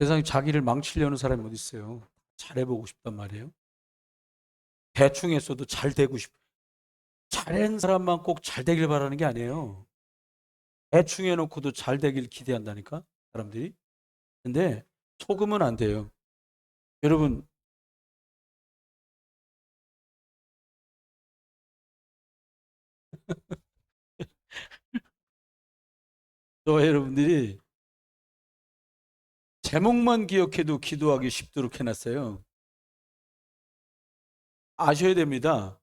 세상에 자기를 망치려는 사람이 어디 있어요? 잘해보고 싶단 말이에요. 대충 했어도 잘 되고 싶어. 잘한 사람만 꼭 잘 되길 바라는 게 아니에요. 대충 해놓고도 잘 되길 기대한다니까, 사람들이. 근데 속으면 안 돼요. 여러분, 저 여러분들이 제목만 기억해도 기도하기 쉽도록 해놨어요. 아셔야 됩니다.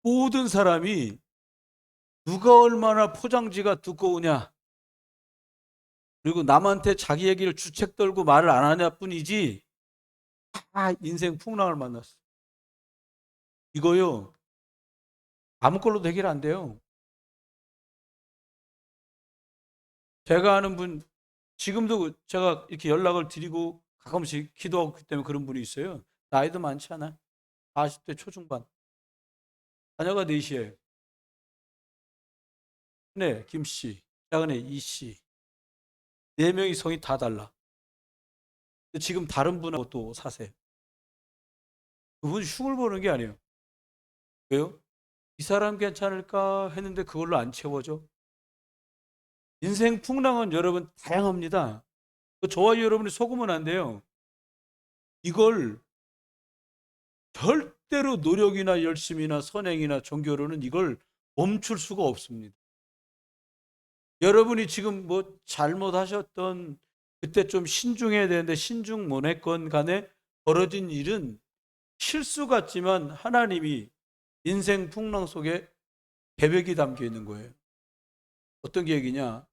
모든 사람이 누가 얼마나 포장지가 두꺼우냐, 그리고 남한테 자기 얘기를 주책 떨고 말을 안 하냐 뿐이지, 다 인생 풍랑을 만났어. 이거요, 아무 걸로도 해결 안 돼요. 제가 아는 분, 지금도 제가 이렇게 연락을 드리고 가끔씩 기도하고 있기 때문에 그런 분이 있어요. 나이도 많지 않아. 40대 초중반. 자녀가 넷이에요. 네, 김 씨, 작은애 이 씨. 네 명이 성이 다 달라. 근데 지금 다른 분하고 또 사세요. 그분 흉을 보는 게 아니에요. 왜요? 이 사람 괜찮을까 했는데 그걸로 안 채워져. 인생 풍랑은 여러분 다양합니다. 저와 여러분이 속으면 안 돼요. 이걸 절대로 노력이나 열심이나 선행이나 종교로는 이걸 멈출 수가 없습니다. 여러분이 지금 뭐 잘못하셨던, 그때 좀 신중해야 되는데 신중 못 했건 간에 벌어진 일은 실수 같지만 하나님이 인생 풍랑 속에 계획이 담겨 있는 거예요. 어떤 계획이냐?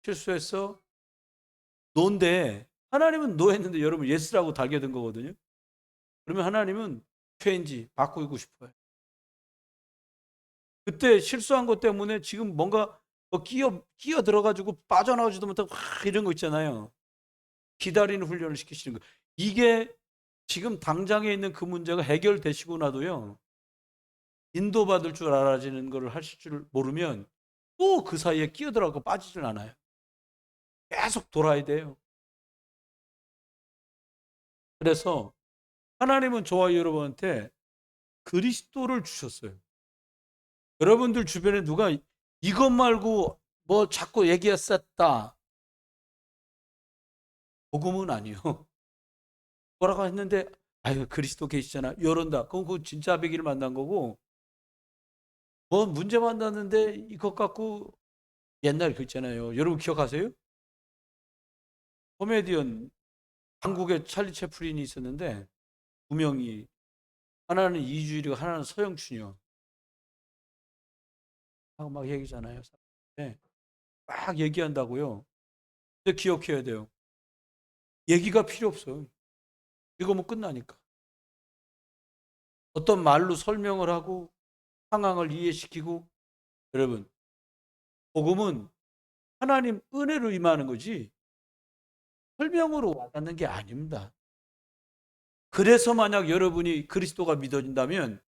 실수했어? 노인데 하나님은 노 했는데 여러분 예스라고 달겨든 거거든요. 그러면 하나님은 체인지 바꾸고 싶어요. 그때 실수한 것 때문에 지금 뭔가 뭐 끼어 들어가지고 빠져나오지도 못하고 이런 거 있잖아요. 기다리는 훈련을 시키시는 거. 이게 지금 당장에 있는 그 문제가 해결되시고 나도요, 인도받을 줄 알아지는 걸 하실 줄 모르면 또 그 사이에 끼어들어가고 빠지질 않아요. 계속 돌아야 돼요. 그래서 하나님은 저와 여러분한테 그리스도를 주셨어요. 여러분들 주변에 누가 이것 말고 뭐 자꾸 얘기했었다. 복음은 아니요. 뭐라고 했는데, 아유, 그리스도 계시잖아. 이런다. 그럼 그 진짜 아베기를 만난 거고, 뭐 문제 만났는데 이것 갖고 옛날 그 있잖아요. 여러분 기억하세요? 코미디언, 한국에 찰리 채플린이 있었는데, 두 명이, 하나는 이주일이고 하나는 서영춘이요. 하고 막 얘기잖아요. 네, 막 얘기한다고요. 근데 기억해야 돼요. 얘기가 필요 없어요. 읽으면 끝나니까. 어떤 말로 설명을 하고 상황을 이해시키고, 여러분, 복음은 하나님 은혜로 임하는 거지 설명으로 와닿는 게 아닙니다. 그래서 만약 여러분이 그리스도가 믿어진다면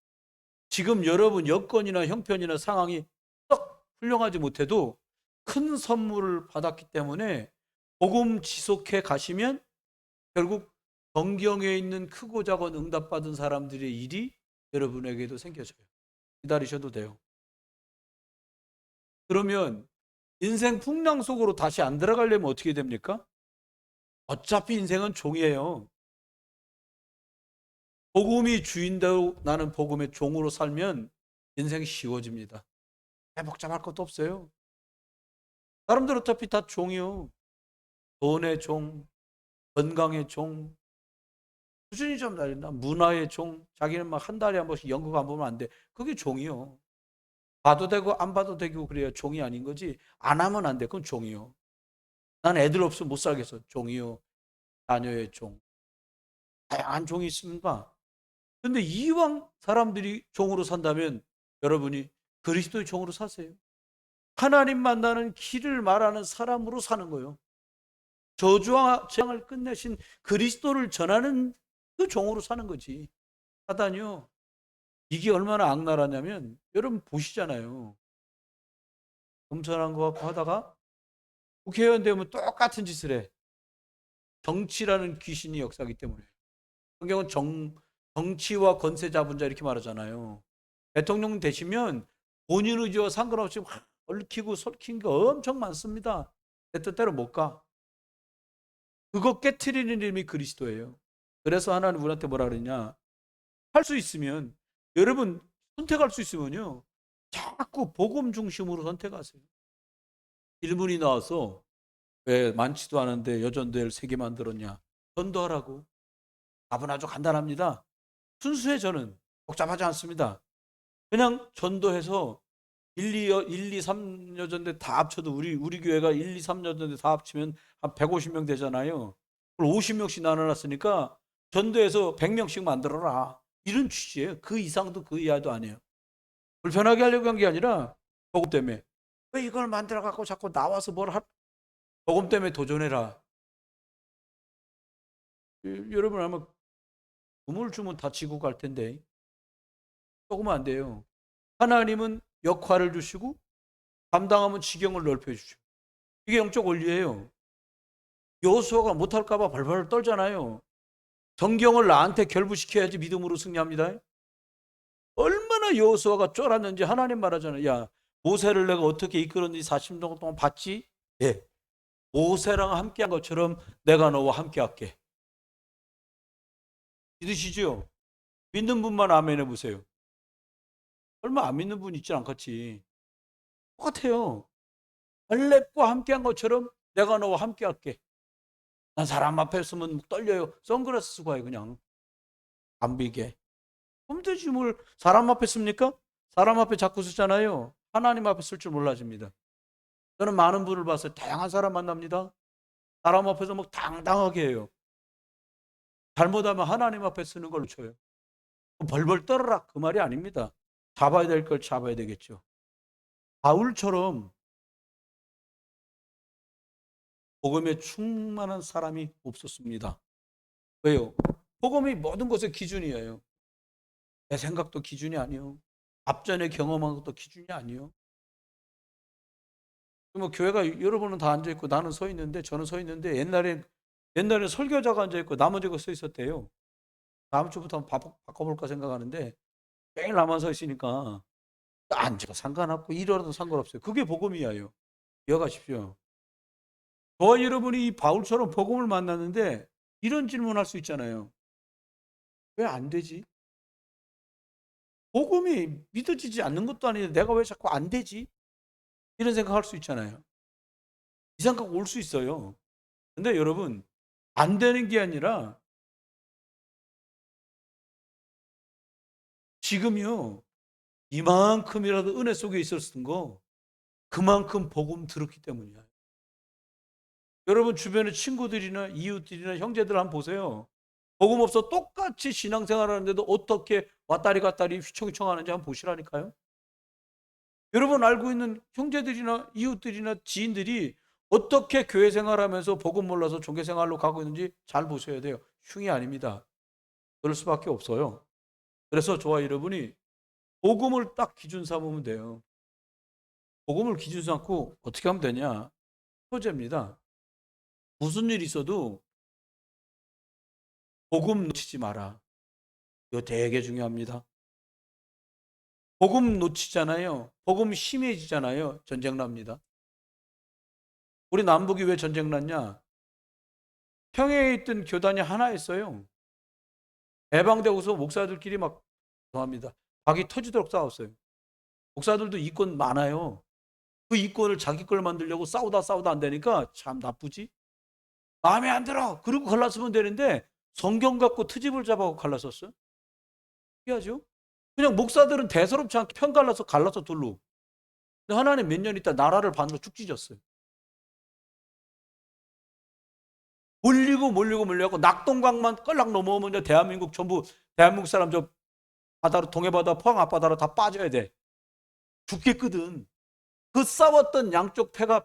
지금 여러분 여건이나 형편이나 상황이 썩 훌륭하지 못해도 큰 선물을 받았기 때문에 복음 지속해 가시면 결국 성경에 있는 크고 작은 응답받은 사람들의 일이 여러분에게도 생겨져요. 기다리셔도 돼요. 그러면 인생 풍랑 속으로 다시 안 들어가려면 어떻게 됩니까? 어차피 인생은 종이에요. 복음이 주인대로 나는 복음의 종으로 살면 인생이 쉬워집니다. 복잡할 것도 없어요. 사람들 어차피 다 종이요. 돈의 종, 건강의 종, 수준이 좀 다르나? 문화의 종, 자기는 막 한 달에 한 번씩 연극 안 보면 안 돼. 그게 종이요. 봐도 되고 안 봐도 되고 그래야 종이 아닌 거지. 안 하면 안 돼. 그건 종이요. 난 애들 없으면 못 살겠어. 종이요. 자녀의 종. 다양한 종이 있습니다. 근데 이왕 사람들이 종으로 산다면 여러분이 그리스도의 종으로 사세요. 하나님 만나는 길을 말하는 사람으로 사는 거예요. 저주와 재앙을 끝내신 그리스도를 전하는 그 종으로 사는 거지. 사단이요. 이게 얼마나 악랄하냐면 여러분 보시잖아요. 겸손한 것 같고 하다가 국회의원 되면 똑같은 짓을 해. 정치라는 귀신이 역사하기 때문에. 성경은 정치와 권세 잡은 자 이렇게 말하잖아요. 대통령 되시면 본인 의지와 상관없이 확 얽히고 설킨 거 엄청 많습니다. 내 뜻대로 못 가. 그거 깨트리는 이름이 그리스도예요. 그래서 하나님 우리한테 뭐라 그러냐. 할 수 있으면, 여러분 선택할 수 있으면요, 자꾸 복음 중심으로 선택하세요. 질문이 나와서 왜 많지도 않은데 여전도회를 3개 만들었냐. 전도하라고. 답은 아주 간단합니다. 순수해. 저는 복잡하지 않습니다. 그냥 전도해서 1, 2, 3여전대 다 합쳐도 우리 교회가 1, 2, 3여전대 다 합치면 한 150명 되잖아요. 그걸 50명씩 나눠놨으니까 전도해서 100명씩 만들어라. 이런 취지예요. 그 이상도 그 이하도 아니에요. 불편하게 하려고 한 게 아니라 복음 때문에. 왜 이걸 만들어 갖고 자꾸 나와서 복음 때문에 도전해라. 여러분 아마 우물쭈물 다 지고 갈 텐데 조금은 안 돼요. 하나님은 역할을 주시고 감당하면 지경을 넓혀 주시고, 이게 영적 원리예요. 여호수아가 못할까 봐 발발 떨잖아요. 성경을 나한테 결부시켜야지 믿음으로 승리합니다. 얼마나 여호수아가 쫄았는지 하나님 말하잖아요. 야, 모세를 내가 어떻게 이끌었는지 40년 동안 봤지? 예. 모세랑 함께한 것처럼 내가 너와 함께할게. 믿으시죠? 믿는 분만 아멘 해보세요. 얼마 안 믿는 분 있지 않겠지. 똑같아요. 할렙과 함께한 것처럼 내가 너와 함께할게. 난 사람 앞에 서면 떨려요. 선글라스 쓰고 와요. 그냥 안 비게. 그럼 되지 뭘. 사람 앞에 씁니까? 사람 앞에 자꾸 쓰잖아요. 하나님 앞에 쓸 줄 몰라집니다. 저는 많은 분을 봤어요. 다양한 사람 만납니다. 사람 앞에서 막 당당하게 해요. 잘못하면 하나님 앞에 쓰는 걸로 쳐요. 벌벌 떨어라 그 말이 아닙니다. 잡아야 될 걸 잡아야 되겠죠. 바울처럼 복음에 충만한 사람이 없었습니다. 왜요? 복음이 모든 것의 기준이에요. 내 생각도 기준이 아니요. 앞전에 경험한 것도 기준이 아니요. 뭐 교회가 여러분은 다 앉아 있고 나는 서 있는데, 저는 서 있는데 옛날에 설교자가 앉아 있고 나머지가 서 있었대요. 다음 주부터 한번 바꿔볼까 생각하는데 매일 나만 서 있으니까 앉아도 상관없고 일어나도 상관없어요. 그게 복음이에요. 이어가십시오. 저와 여러분이 이 바울처럼 복음을 만났는데 이런 질문할 수 있잖아요. 왜 안 되지? 복음이 믿어지지 않는 것도 아닌데 내가 왜 자꾸 안 되지? 이런 생각할 수 있잖아요. 이 생각 올 수 있어요. 근데 여러분, 안 되는 게 아니라 지금요, 이만큼이라도 은혜 속에 있었던 거 그만큼 복음 들었기 때문이야. 여러분 주변의 친구들이나 이웃들이나 형제들 한번 보세요. 복음 없어 똑같이 신앙생활 하는데도 어떻게 왔다리 갔다리 휘청휘청 하는지 한번 보시라니까요. 여러분 알고 있는 형제들이나 이웃들이나 지인들이 어떻게 교회 생활하면서 복음 몰라서 종교 생활로 가고 있는지 잘 보셔야 돼요. 흉이 아닙니다. 그럴 수밖에 없어요. 그래서 저와 여러분이 복음을 딱 기준 삼으면 돼요. 복음을 기준 삼고 어떻게 하면 되냐? 소재입니다. 무슨 일이 있어도 복음 놓치지 마라. 이거 되게 중요합니다. 복음 놓치잖아요. 복음 심해지잖아요. 전쟁 납니다. 우리 남북이 왜 전쟁 났냐? 평양에 있던 교단이 하나였어요. 해방되고서 목사들끼리 막 합니다. 박이 터지도록 싸웠어요. 목사들도 이권 많아요. 그 이권을 자기 걸 만들려고 싸우다 안 되니까 참 나쁘지? 마음에 안 들어. 그리고 갈랐으면 되는데 성경 갖고 트집을 잡아고 갈랐었어요. 특이하죠? 그냥 목사들은 대수롭지 않게 편 갈라서 둘로. 근데 하나님 몇 년 있다 나라를 반으로 쭉 찢었어요. 몰리고 낙동강만 끌락 넘어오면 대한민국 전부, 대한민국 사람 저 바다로, 동해바다, 포항 앞바다로 다 빠져야 돼. 죽겠거든. 그 싸웠던 양쪽 패가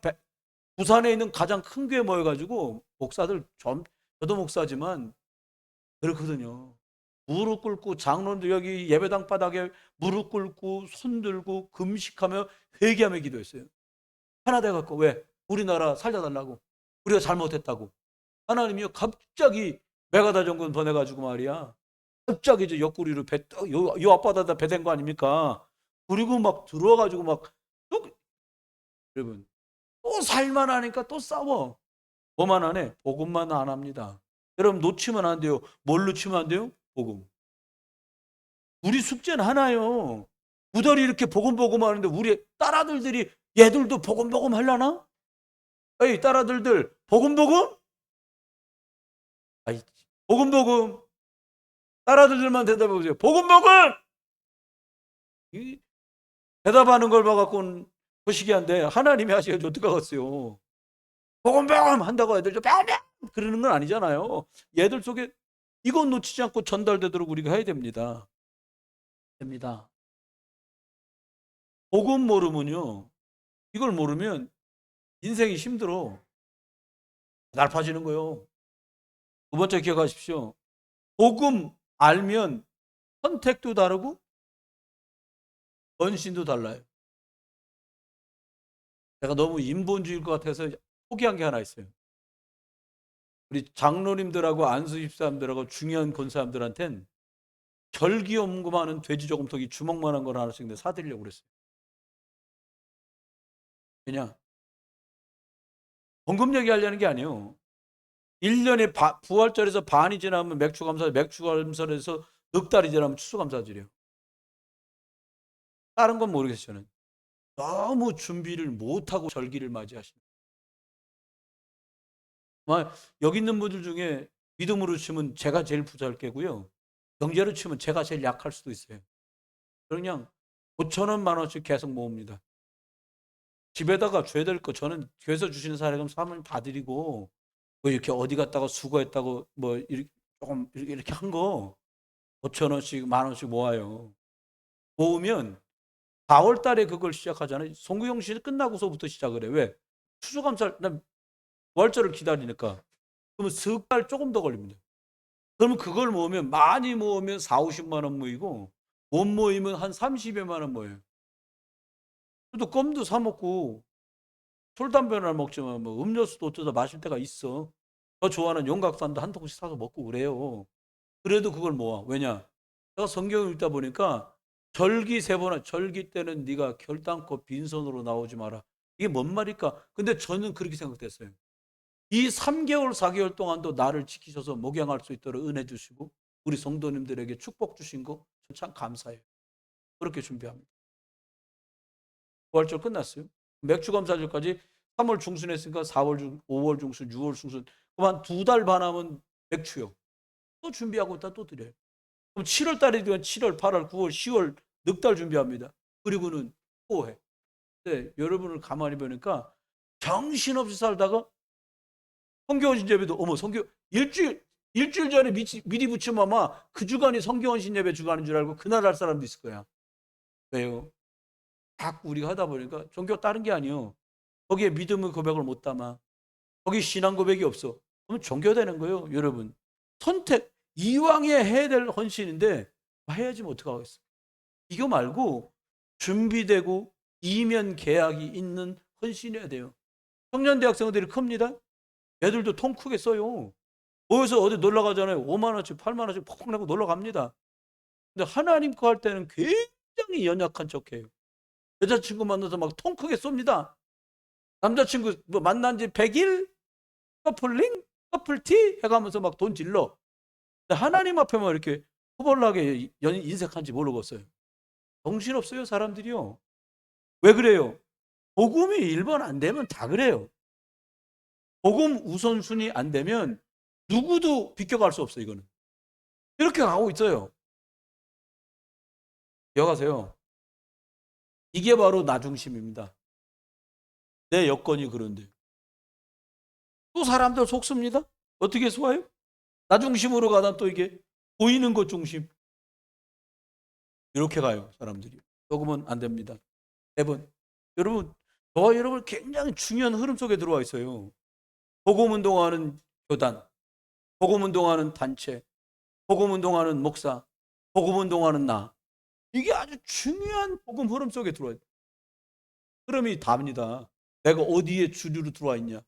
부산에 있는 가장 큰 교회 모여가지고 목사들, 저도 목사지만 그렇거든요. 무릎 꿇고, 장로들 여기 예배당 바닥에 무릎 꿇고 손 들고 금식하며 회개하며 기도했어요. 하나 돼갖고. 왜? 우리나라 살려달라고. 우리가 잘못했다고. 하나님이요 갑자기 메가다 정권 보내가지고 말이야. 갑자기 저 옆구리로 요 앞바다다 배댄 거 아닙니까? 그리고 막 들어가지고 막 또, 여러분 또 살만하니까 또 싸워. 뭐만 안 해? 복음만 안 합니다. 여러분 놓치면 안 돼요. 뭘 놓치면 안 돼요? 복음. 우리 숙제는 하나요. 무달이 이렇게 복음 하는데 우리 딸아들들이 얘들도 복음 하려나? 에이 딸아들들 복음? 아이 복음 딸아들들만 대답해 보세요. 복음 이 대답하는 걸 봐갖고는 거시기한데 하나님이 하시겠죠. 어떡하겠어요. 복음 한다고 애들 좀 그러는 건 아니잖아요. 얘들 속에 이건 놓치지 않고 전달되도록 우리가 해야 됩니다. 복음 모르면요. 이걸 모르면 인생이 힘들어. 날파지는 거예요. 두 번째 기억하십시오. 복음 알면 선택도 다르고 헌신도 달라요. 제가 너무 인본주의일 것 같아서 포기한 게 하나 있어요. 우리 장로님들하고 안수집사님들하고 중요한 권사님들한테는 절기염금하는 돼지 저금통이 주먹만한 걸 하나씩 사드리려고 그랬어요. 왜냐? 헌금 얘기하려는 게 아니에요. 1년에 부활절에서 반이 지나면 맥주감사절에서 넉 달이 지나면 추수감사절이에요. 다른 건 모르겠어요. 저는 너무 준비를 못하고 절기를 맞이하십니다. 여기 있는 분들 중에 믿음으로 치면 제가 제일 부자일 게고요. 경제로 치면 제가 제일 약할 수도 있어요. 그냥 5,000원, 10,000원씩 계속 모읍니다. 집에다가 줘야 될 거 저는 교회에서 주시는 사례금 사면 다 드리고 뭐 이렇게 어디 갔다가 수고했다고 뭐 이렇게 조금 이렇게 한 거 5,000원씩 10,000원씩 모아요. 모으면 4월 달에 그걸 시작하잖아요. 송구영 씨 끝나고서부터 시작을 해. 왜? 추수감사 월절을 기다리니까. 그러면 석 달 조금 더 걸립니다. 그러면 그걸 모으면 많이 모으면 4, 50만 원 모이고 못 모이면 한 30여만 원 모여요. 그래도 껌도 사 먹고 술 담배나 먹지만 뭐 음료수도 어쩌다 마실 때가 있어. 저 좋아하는 용각산도 한 통씩 사서 먹고 그래요. 그래도 그걸 모아. 왜냐? 제가 성경을 읽다 보니까 절기 세 번, 절기 때는 네가 결단코 빈손으로 나오지 마라. 이게 뭔 말일까? 근데 저는 그렇게 생각됐어요. 이 3개월, 4개월 동안도 나를 지키셔서 목양할 수 있도록 은혜 주시고 우리 성도님들에게 축복 주신 거 참 감사해요. 그렇게 준비합니다. 부활절 끝났어요. 맥주 감사절까지 3월 중순 했으니까 4월 중, 5월 중순, 6월 중순. 그만 2달 반 하면 맥주요. 또 준비하고 있다 또 드려요. 그럼 7월 달이 되면 7월, 8월, 9월, 10월 넉 달 준비합니다. 그리고는 또 해. 네, 여러분을 가만히 보니까 정신없이 살다가 성경원신 예배도 어머 성경 일주일 전에 미리 붙이면 아마 그 주간이 성경원신 예배 주간인 줄 알고 그날 할 사람도 있을 거야. 왜요? 자꾸 우리가 하다 보니까 종교가 다른 게 아니에요. 거기에 믿음의 고백을 못 담아. 거기 신앙 고백이 없어. 그러면 종교되는 거예요, 여러분. 선택 이왕에 해야 될 헌신인데 해야지 뭐 어떡하겠어. 이거 말고 준비되고 이면 계약이 있는 헌신해야 돼요. 청년 대학생들이 큽니다. 애들도 통 크게 써요. 모여서 어디 놀러 가잖아요. 5만 원씩 8만 원씩 퍽 내고 놀러 갑니다. 근데 하나님 거 할 때는 굉장히 연약한 척해요. 여자친구 만나서 막 통 크게 쏩니다. 남자친구 뭐 만난 지 100일 커플링 커플티 해가면서 막 돈 질러. 근데 하나님 앞에만 이렇게 허벌나게 인색한지 모르겠어요. 정신없어요 사람들이요. 왜 그래요? 복음이 1번 안 되면 다 그래요. 복음 우선순위 안 되면 누구도 비껴갈 수 없어요. 이거는 이렇게 가고 있어요. 기억하세요. 이게 바로 나 중심입니다. 내 여건이 그런데 또 사람들 속습니다. 어떻게 속아요? 나 중심으로 가다 또 이게 보이는 것 중심 이렇게 가요 사람들이. 조금은 안 됩니다. 4번 여러분 저와 여러분 굉장히 중요한 흐름 속에 들어와 있어요. 복음운동하는 교단, 복음운동하는 단체, 복음운동하는 목사, 복음운동하는 나. 이게 아주 중요한 복음 흐름 속에 들어와 있어요. 흐름이 답니다. 내가 어디에 주류로 들어와 있냐.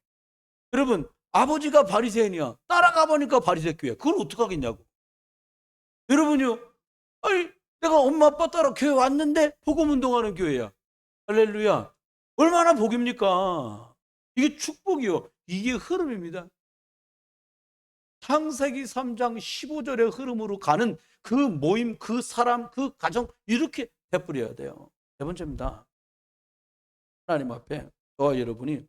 여러분 아버지가 바리새인이야. 따라가 보니까 바리새 교회. 그걸 어떡하겠냐고. 여러분요, 아니, 내가 엄마 아빠 따라 교회 왔는데 복음 운동하는 교회야. 할렐루야. 얼마나 복입니까? 이게 축복이요. 이게 흐름입니다. 창세기 3장 15절의 흐름으로 가는 그 모임, 그 사람, 그 가정, 이렇게 베풀어야 돼요. 세 번째입니다. 하나님 앞에 저와 여러분이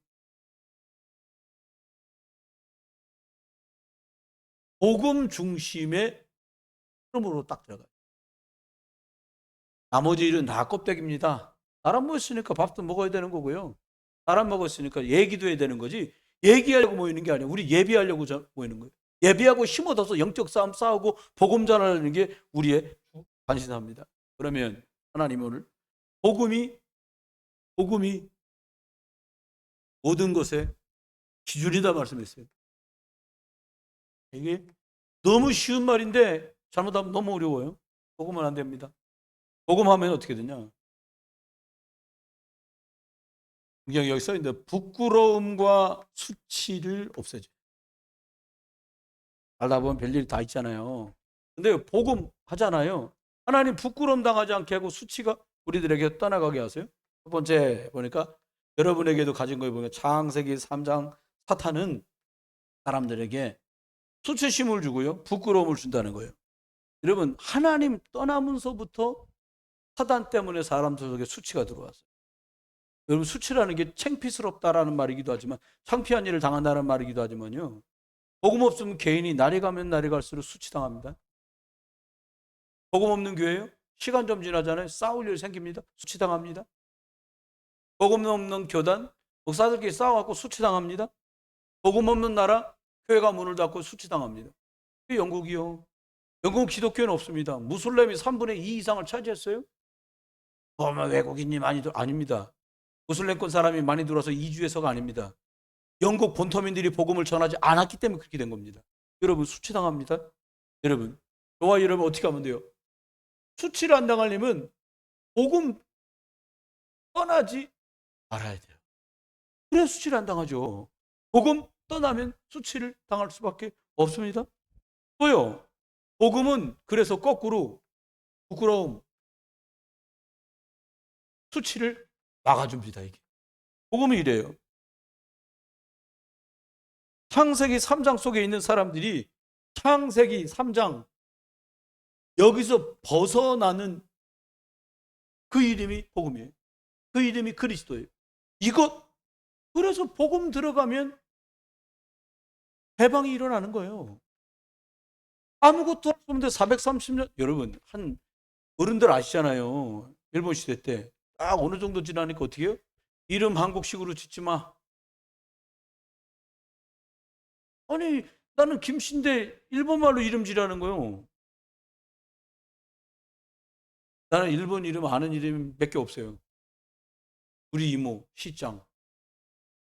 복음 중심의 흐름으로 딱 들어가요. 나머지 일은 다 껍데기입니다. 사람 모였으니까 밥도 먹어야 되는 거고요. 사람 먹었으니까 얘기도 해야 되는 거지. 얘기하려고 모이는 게 아니에요. 우리 예비하려고 모이는 거예요. 예비하고 힘 얻어서 영적 싸움 싸우고 복음 전하는 게 우리의 관심사입니다. 그러면 하나님 오늘 복음이 모든 것의 기준이다 말씀했어요. 이게 너무 쉬운 말인데 잘못하면 너무 어려워요. 복음은 안 됩니다. 복음하면 어떻게 되냐? 여기 써 있는데 부끄러움과 수치를 없애줘요. 알다 보면 별일이 다 있잖아요. 근데 복음 하잖아요. 하나님 부끄러움 당하지 않게 하고 수치가 우리들에게 떠나가게 하세요. 첫 번째 보니까 여러분에게도 가진 거에 보면 창세기 3장 사탄은 사람들에게 수치심을 주고요. 부끄러움을 준다는 거예요. 여러분 하나님 떠나면서부터 사단 때문에 사람들 속에 수치가 들어왔어요. 여러분 수치라는 게 창피스럽다라는 말이기도 하지만 창피한 일을 당한다는 말이기도 하지만요. 복음 없으면 개인이 날이 가면 날이 갈수록 수치당합니다. 복음 없는 교회요? 시간 좀 지나잖아요. 싸울 일 생깁니다. 수치당합니다. 복음 없는 교단, 목사들끼리 싸워갖고 수치당합니다. 복음 없는 나라, 교회가 문을 닫고 수치당합니다. 영국이요. 영국 기독교는 없습니다. 무슬림이 3분의 2 이상을 차지했어요. 그러면 외국인이 많이 아닙니다. 무슬림권 사람이 많이 들어와서 이주해서가 아닙니다. 영국 본토민들이 복음을 전하지 않았기 때문에 그렇게 된 겁니다. 여러분 수치당합니다. 여러분 저와 여러분 어떻게 하면 돼요? 수치를 안 당하려면 복음 떠나지 말아야 돼요. 그래야 수치를 안 당하죠. 복음 떠나면 수치를 당할 수밖에 없습니다. 또요. 복음은 그래서 거꾸로 부끄러움, 수치를 막아줍니다. 이게 복음이 이래요. 창세기 3장 속에 있는 사람들이 창세기 3장 여기서 벗어나는 그 이름이 복음이에요. 그 이름이 그리스도예요. 이것 그래서 복음 들어가면 해방이 일어나는 거예요. 아무것도 없는데 430년 여러분 한 어른들 아시잖아요. 일본 시대 때 딱 어느 정도 지나니까 어떻게 해요? 이름 한국식으로 짓지 마. 아니 나는 김씨인데 일본말로 이름 지라는 거예요. 나는 일본 이름 아는 이름이 몇 개 없어요. 우리 이모 시짱,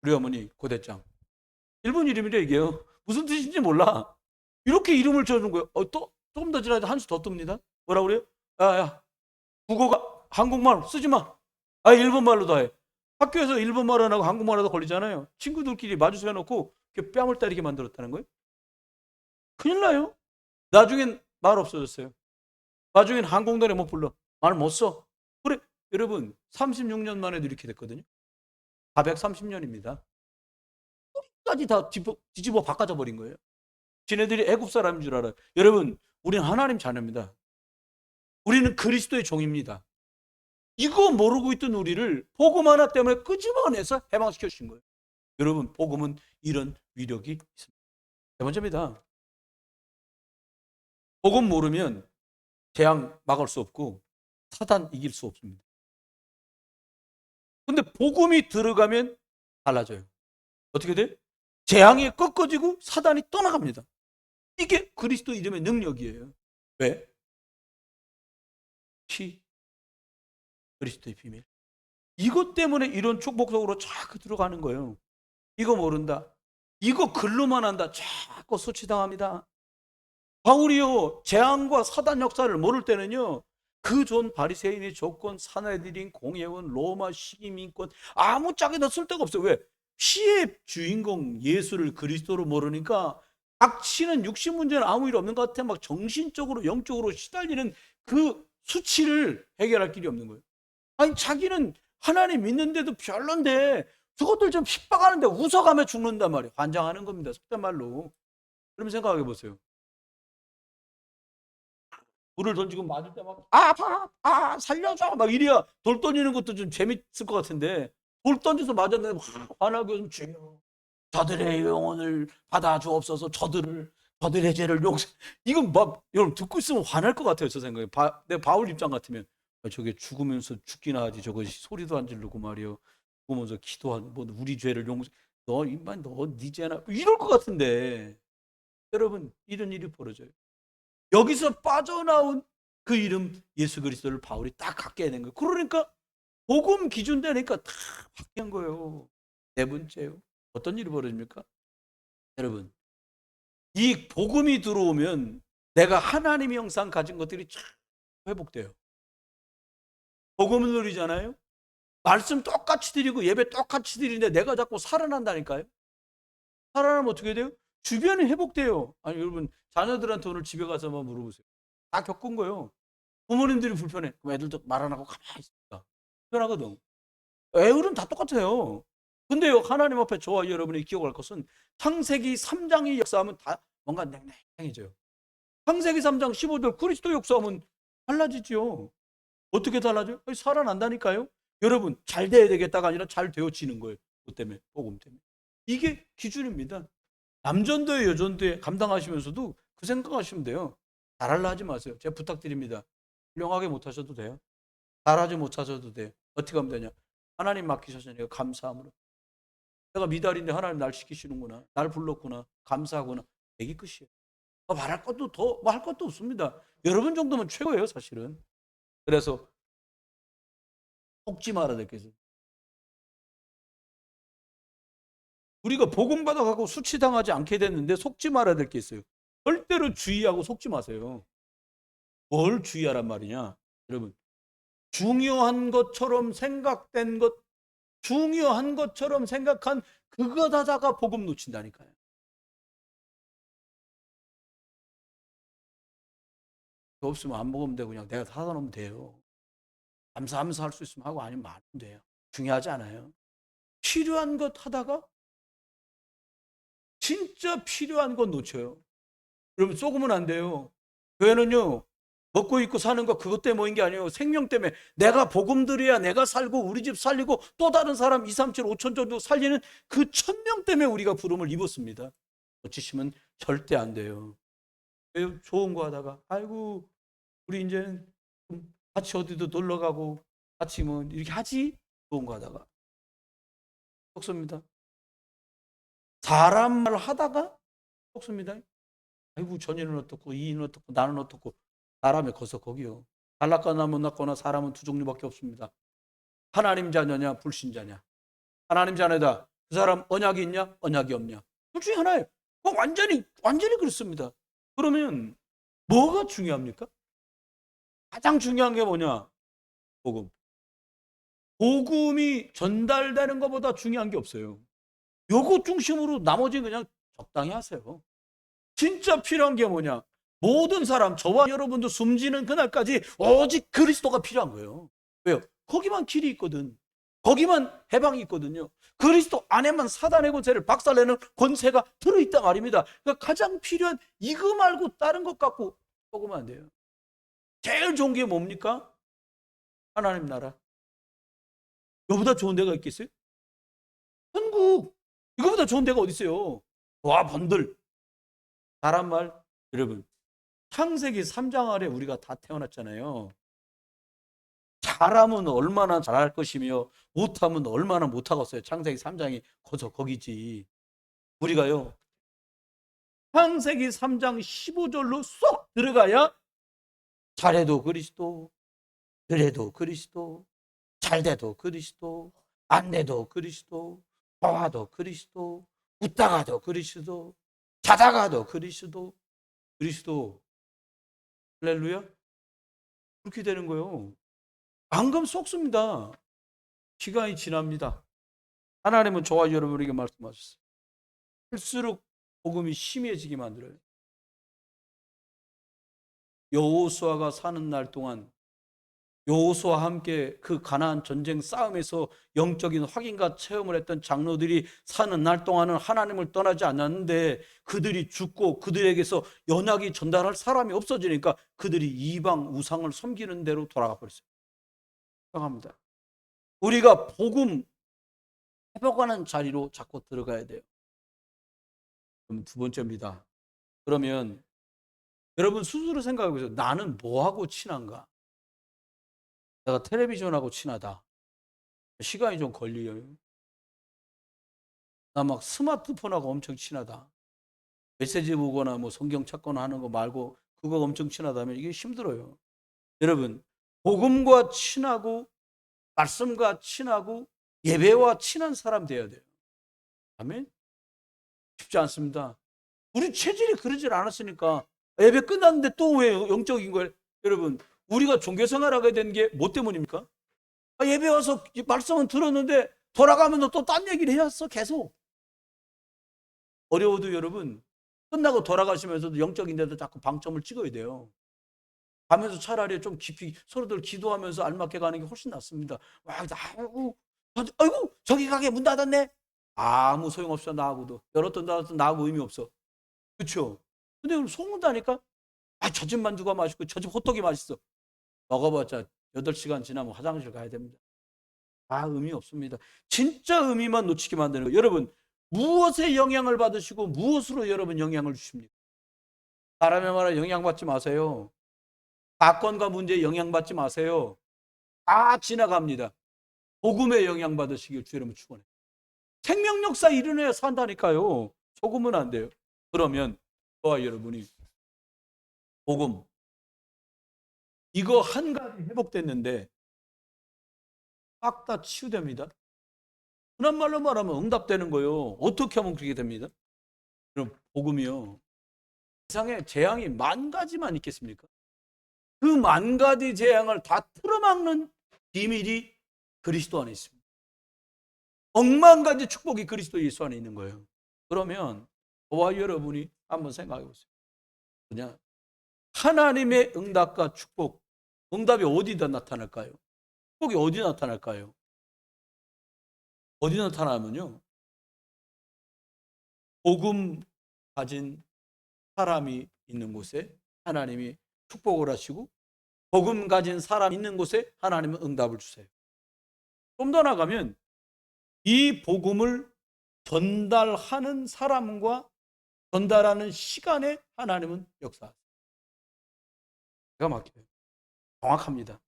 우리 어머니 고대짱. 일본 이름이래 이게요. 무슨 뜻인지 몰라. 이렇게 이름을 지어준 거예요. 또 조금 더 지나야 한 수 더 뜹니다. 뭐라 그래요? 야, 국어가 한국말 쓰지 마. 일본말로 다 해. 학교에서 일본말 안 하고 한국말 하다 걸리잖아요. 친구들끼리 마주서 해놓고 뺨을 때리게 만들었다는 거예요. 큰일 나요. 나중엔 말 없어졌어요. 나중엔 한국 노래 못 불러. 말 못 써. 그래 여러분 36년 만에도 이렇게 됐거든요. 430년입니다. 끝까지 다 뒤집어 바꿔져 버린 거예요. 지네들이 애굽 사람인 줄 알아요. 여러분 우리는 하나님 자녀입니다. 우리는 그리스도의 종입니다. 이거 모르고 있던 우리를 복음 하나 때문에 끄집어내서 해방시켜 주신 거예요. 여러분 복음은 이런 위력이 있습니다. 세 번째입니다. 복음 모르면 재앙 막을 수 없고 사단 이길 수 없습니다. 근데 복음이 들어가면 달라져요. 어떻게 돼? 재앙이 꺾어지고 사단이 떠나갑니다. 이게 그리스도 이름의 능력이에요. 왜? 그리스도의 비밀. 이것 때문에 이런 축복 속으로 자꾸 들어가는 거예요. 이거 모른다. 이거 글로만 한다. 자꾸 수치당합니다. 바울이요 재앙과 사단 역사를 모를 때는요 그 전 바리새인의 조건, 사내들인 공예원, 로마 시기민권 아무짝에도 쓸데가 없어요. 왜? 피의 주인공 예수를 그리스도로 모르니까 닥치는 육신 문제는 아무 일 없는 것 같아. 막 정신적으로 영적으로 시달리는 그 수치를 해결할 길이 없는 거예요. 아니 자기는 하나님 믿는데도 별론데 저것들 좀 핍박하는데 웃어가며 죽는단 말이에요. 환장하는 겁니다. 속된 말로. 그러면 생각해 보세요. 돌을 던지고 맞을 때 막 아파 살려줘 막 이래야 돌 던지는 것도 좀 재밌을 것 같은데 돌 던져서 맞았는데 막 화나고 주여 저들의 영혼을 받아 주옵소서 저들의 죄를 용서. 이건 막 여러분 듣고 있으면 화날 것 같아요. 저 생각에 내 바울 입장 같으면 저게 죽으면서 죽기나 하지 저거 소리도 안 지르고 말이요 죽으면서 기도하는 뭐 우리 죄를 용서 너 인만 너네 죄나 이럴 것 같은데 여러분 이런 일이 벌어져요. 여기서 빠져나온 그 이름 예수 그리스도를 바울이 딱 갖게 된 거예요. 그러니까 복음 기준 되니까 다 바뀐 거예요. 네 번째요. 어떤 일이 벌어집니까? 여러분 이 복음이 들어오면 내가 하나님의 형상 가진 것들이 쫙 회복돼요. 복음을 누리잖아요. 말씀 똑같이 드리고 예배 똑같이 드리는데 내가 자꾸 살아난다니까요. 살아나면 어떻게 돼요? 주변이 회복돼요. 아니 여러분 자녀들한테 오늘 집에 가서 한번 물어보세요. 다 겪은 거예요. 부모님들이 불편해. 그럼 애들도 말 안 하고 가만히 있습니다. 불편하거든. 애들은 다 똑같아요. 근데요, 하나님 앞에 저와 여러분이 기억할 것은 창세기 3장의 역사하면 다 뭔가 냉랭해져요. 창세기 3장 15절 그리스도 역사하면 달라지죠. 어떻게 달라져요? 살아난다니까요. 여러분, 잘 돼야 되겠다가 아니라 잘 되어지는 거예요. 그 때문에, 복음 때문에. 이게 기준입니다. 남전도에 여전도에 감당하시면서도 그 생각하시면 돼요. 잘하려 하지 마세요. 제가 부탁드립니다. 훌륭하게 못하셔도 돼요. 잘하지 못하셔도 돼요. 어떻게 하면 되냐? 하나님 맡기셨으니까 감사함으로. 내가 미달인데 하나님 날 시키시는구나. 날 불렀구나. 감사하구나. 얘기 끝이에요. 말할 것도 더 뭐 할 것도 없습니다. 여러분 정도면 최고예요, 사실은. 그래서 속지 말아야 될 게 있어요. 우리가 복음 받아가고 수치당하지 않게 됐는데 속지 말아야 될 게 있어요. 절대로 주의하고 속지 마세요. 뭘 주의하란 말이냐? 여러분, 중요한 것처럼 생각된 것, 중요한 것처럼 생각한 그것 하다가 복음 놓친다니까요. 없으면 안 먹으면 되고 그냥 내가 사다 놓으면 돼요. 감사하면서 할 수 있으면 하고 아니면 안 하면 돼요. 중요하지 않아요. 필요한 것 하다가 진짜 필요한 건 놓쳐요. 여러분 속으면 안 돼요. 교회는요. 먹고 입고 사는 거 그것 때문에 모인 게 아니에요. 생명 때문에 내가 복음 들여야 내가 살고 우리 집 살리고 또 다른 사람 2, 3, 7, 5천 정도 살리는 그 1,000명 때문에 우리가 부름을 입었습니다. 놓치시면 절대 안 돼요. 좋은 거 하다가 아이고 우리 이제 같이 어디도 놀러 가고 같이 뭐 이렇게 하지 좋은 거 하다가 속습니다. 사람 말 하다가 속습니다. 아이고 전이는 어떻고 이는 어떻고 나는 어떻고 사람의 거서 거기요. 잘났거나 못났거나 사람은 두 종류밖에 없습니다. 하나님 자녀냐 불신자냐. 하나님 자녀다. 그 사람 언약이 있냐 언약이 없냐. 둘 중에 하나예요. 완전히 그렇습니다. 그러면 뭐가 중요합니까? 가장 중요한 게 뭐냐? 복음. 복음이 전달되는 것보다 중요한 게 없어요. 요거 중심으로 나머지는 그냥 적당히 하세요. 진짜 필요한 게 뭐냐? 모든 사람, 저와 여러분도 숨지는 그날까지 오직 그리스도가 필요한 거예요. 왜요? 거기만 길이 있거든. 거기만 해방이 있거든요. 그리스도 안에만 사단의 권세를 박살내는 권세가 들어있단 말입니다. 그러니까 가장 필요한 이거 말고 다른 것 갖고 먹으면 안 돼요. 제일 좋은 게 뭡니까? 하나님 나라. 이거보다 좋은 데가 있겠어요? 천국. 이거보다 좋은 데가 어디 있어요? 와, 번들. 사람 말, 여러분. 창세기 3장 아래 우리가 다 태어났잖아요. 잘하면 얼마나 잘할 것이며 못하면 얼마나 못하겠어요. 창세기 3장이 거기지. 우리가요. 창세기 3장 15절로 쏙 들어가야 잘해도 그리스도, 그래도 그리스도, 잘돼도 그리스도, 안 돼도 그리스도, 좋아도 그리스도, 웃다가도 그리스도, 자다가도 그리스도, 그리스도. 할렐루야. 그렇게 되는 거예요. 안 그러면 쏙습니다. 시간이 지납니다. 하나님은 저와 여러분에게 말씀하셨어요. 할수록 복음이 심해지게 만들어요. 여호수아가 사는 날 동안 여호수아와 함께 그 가나안 전쟁 싸움에서 영적인 확인과 체험을 했던 장로들이 사는 날 동안은 하나님을 떠나지 않았는데 그들이 죽고 그들에게서 연약이 전달할 사람이 없어지니까 그들이 이방 우상을 섬기는 대로 돌아가 버렸어요. 합니다. 우리가 복음 회복하는 자리로 자꾸 들어가야 돼요. 그럼 두 번째입니다. 그러면 여러분 스스로 생각해 보세요. 나는 뭐하고 친한가? 내가 텔레비전하고 친하다. 시간이 좀 걸려요. 나 막 스마트폰하고 엄청 친하다. 메시지 보거나 뭐 성경 찾거나 하는 거 말고 그거 엄청 친하다면 이게 힘들어요. 여러분, 복음과 친하고 말씀과 친하고 예배와 친한 사람 돼야 돼요. 아멘? 쉽지 않습니다. 우리 체질이 그러질 않았으니까 예배 끝났는데 또 왜 영적인 거예요? 여러분, 우리가 종교생활 하게 된 게 뭐 때문입니까? 예배 와서 말씀은 들었는데 돌아가면 또 딴 얘기를 해왔어 계속. 어려워도 여러분 끝나고 돌아가시면서도 영적인 데도 자꾸 방점을 찍어야 돼요. 가면서 차라리 좀 깊이 서로들 기도하면서 알맞게 가는 게 훨씬 낫습니다. 와, 아이고 저기 가게 문 닫았네. 아무 소용없어 나하고도. 열었던 닫았던 나하고 의미 없어. 그렇죠? 근데 오늘 소문다니까. 저 집 만두가 맛있고 저 집 호떡이 맛있어. 먹어봤자 8시간 지나면 화장실 가야 됩니다. 의미 없습니다. 진짜 의미만 놓치게 만드는 거예요. 여러분, 무엇에 영향을 받으시고 무엇으로 여러분 영향을 주십니까? 사람의 말에 영향받지 마세요. 사건과 문제에 영향받지 마세요. 다 지나갑니다. 복음에 영향받으시길 주 여러분 축원해요. 생명 역사 이루어야 산다니까요. 속으면 안 돼요. 그러면 저와 여러분이 복음 이거 한 가지 회복됐는데 싹 다 치유됩니다. 흔한 말로 말하면 응답되는 거예요. 어떻게 하면 그렇게 됩니다? 그럼 복음이요. 세상에 재앙이 만 가지만 있겠습니까? 그 만 가지 재앙을 다 틀어막는 비밀이 그리스도 안에 있습니다. 억만 가지 축복이 그리스도 예수 안에 있는 거예요. 그러면 저와 여러분이 한번 생각해 보세요. 그냥 하나님의 응답과 축복, 응답이 어디다 나타날까요? 축복이 어디 나타날까요? 어디 나타나면요. 복음 가진 사람이 있는 곳에 하나님이 축복을 하시고 복음 가진 사람 있는 곳에 하나님은 응답을 주세요. 좀 더 나가면 이 복음을 전달하는 사람과 전달하는 시간에 하나님은 역사하세요. 제가 막혀요. 정확합니다.